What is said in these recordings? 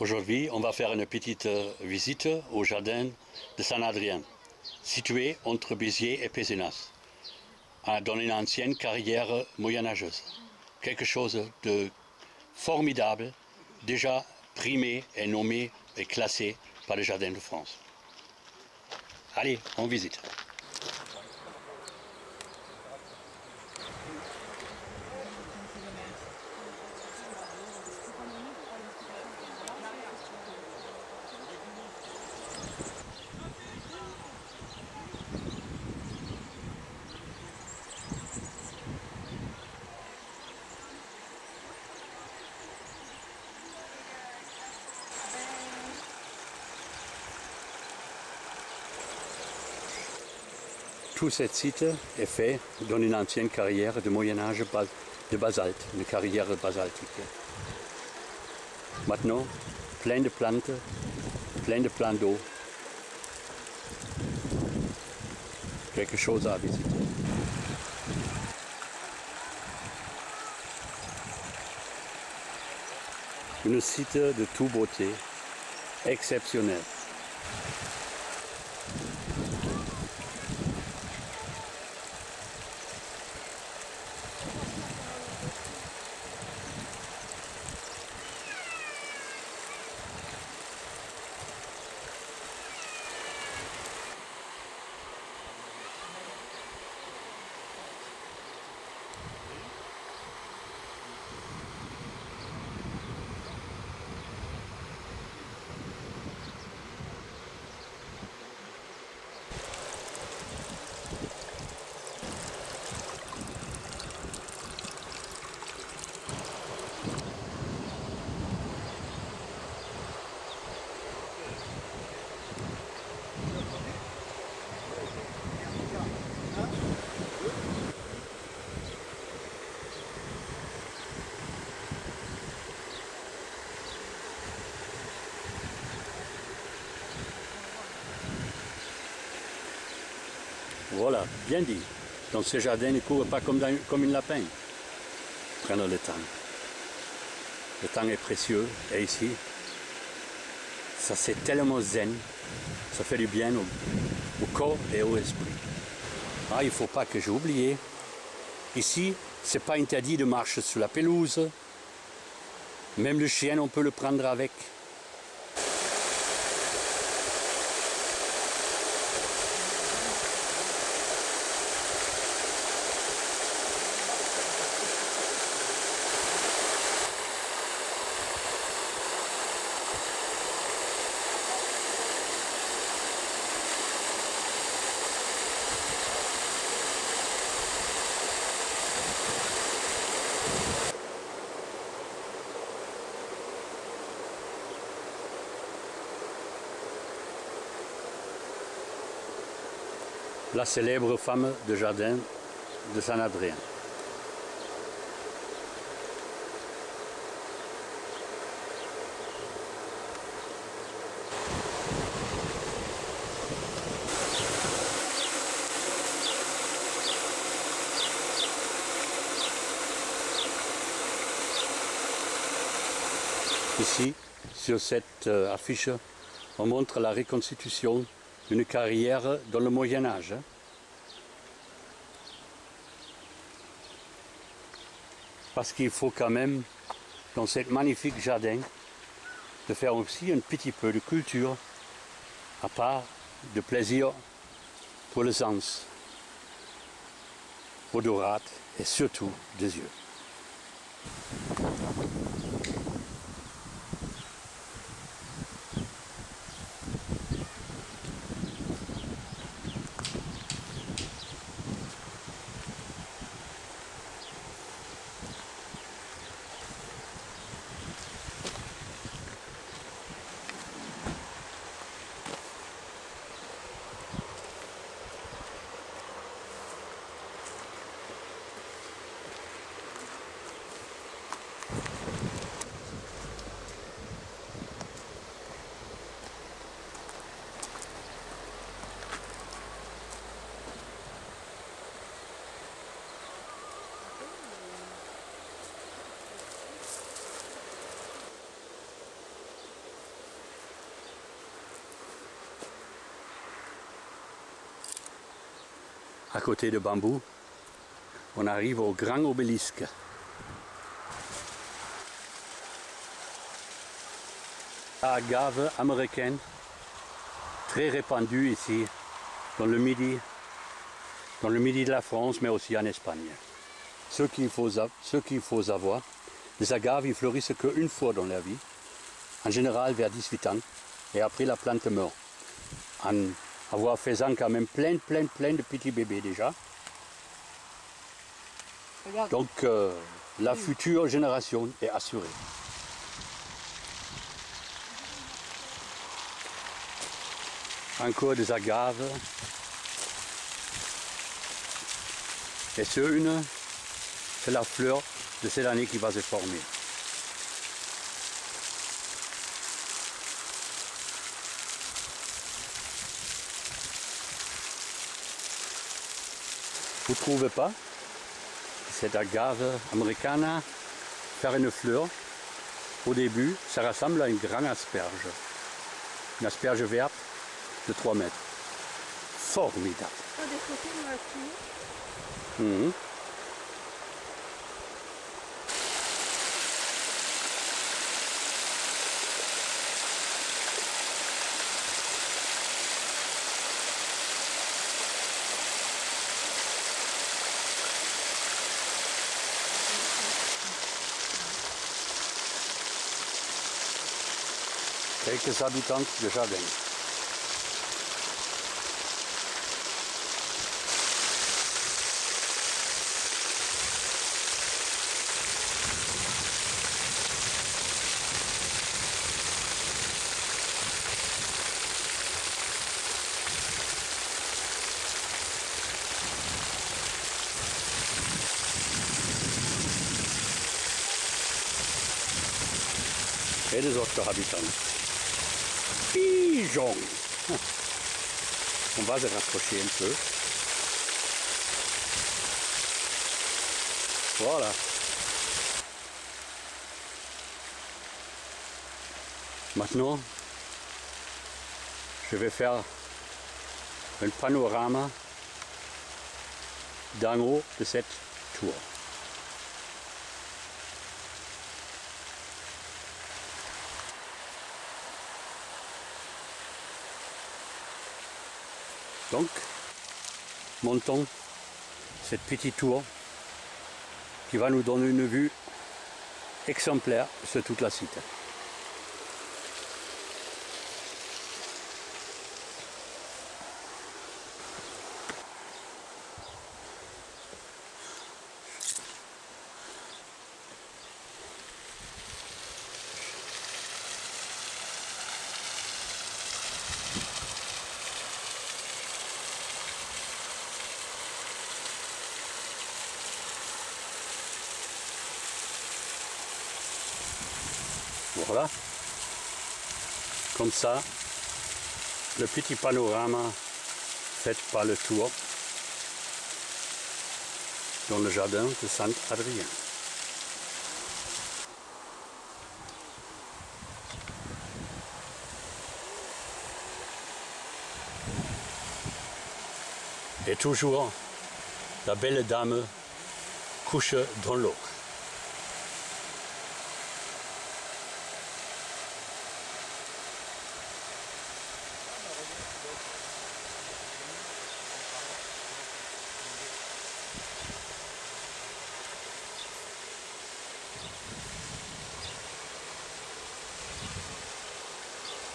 Aujourd'hui, on va faire une petite visite au jardin de Saint-Adrien, situé entre Béziers et Pézenas, dans une ancienne carrière moyenâgeuse. Quelque chose de formidable, déjà primé et nommé et classé par le Jardin de France. Allez, on visite. Tout ce site est fait dans une ancienne carrière de Moyen-Âge de basalte, une carrière basaltique. Maintenant, plein de plantes, plein de plans d'eau. Quelque chose à visiter. Un site de toute beauté, exceptionnel. Voilà, bien dit. Dans ce jardin, ne court pas comme une lapin. Prenons le temps. Le temps est précieux. Et ici, ça c'est tellement zen. Ça fait du bien au corps et au esprit. Ah, il ne faut pas que j'ai oublié. Ici, c'est pas interdit de marcher sur la pelouse. Même le chien, on peut le prendre avec. La célèbre femme de jardin de Saint-Adrien. Ici, sur cette affiche, on montre la reconstitution d'une carrière dans le Moyen-Âge. Parce qu'il faut quand même, dans ce magnifique jardin, de faire aussi un petit peu de culture, à part de plaisir pour le sens, odorat et surtout des yeux. à côté de bambou, on arrive au grand obélisque. Agave américaine, très répandue ici, dans le midi de la France, mais aussi en Espagne. Ce qu'il faut avoir, les agaves, ils fleurissent qu'une fois dans la vie, en général vers 18 ans, et après la plante meurt. En avoir faisant quand même plein de petits bébés déjà. Regarde. Donc la future génération est assurée. Encore des agaves. Et c'est la fleur de cette année qui va se former. Vous ne trouvez pas cette agave américaine faire une fleur? Au début, ça ressemble à une grande asperge. Une asperge verte de 3 mètres. Formidable. Des photos de la fille. Mmh. Quelques habitants de jardin. Et les autres habitants. Pigeons. On va se rapprocher un peu. Voilà. Maintenant, je vais faire un panorama d'en haut de cette tour. Donc, montons cette petite tour qui va nous donner une vue exemplaire sur toute la cité. Voilà, comme ça, le petit panorama fait par le tour dans le jardin de Saint-Adrien. Et toujours, la belle dame couche dans l'eau.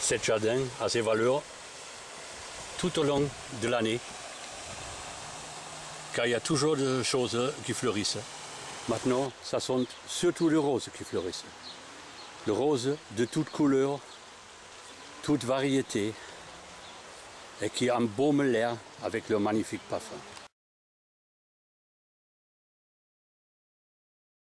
Cet jardin a ses valeurs tout au long de l'année, car il y a toujours des choses qui fleurissent. Maintenant, ce sont surtout les roses qui fleurissent. Les roses de toutes couleurs, toutes variétés, et qui embaument l'air avec leur magnifique parfum.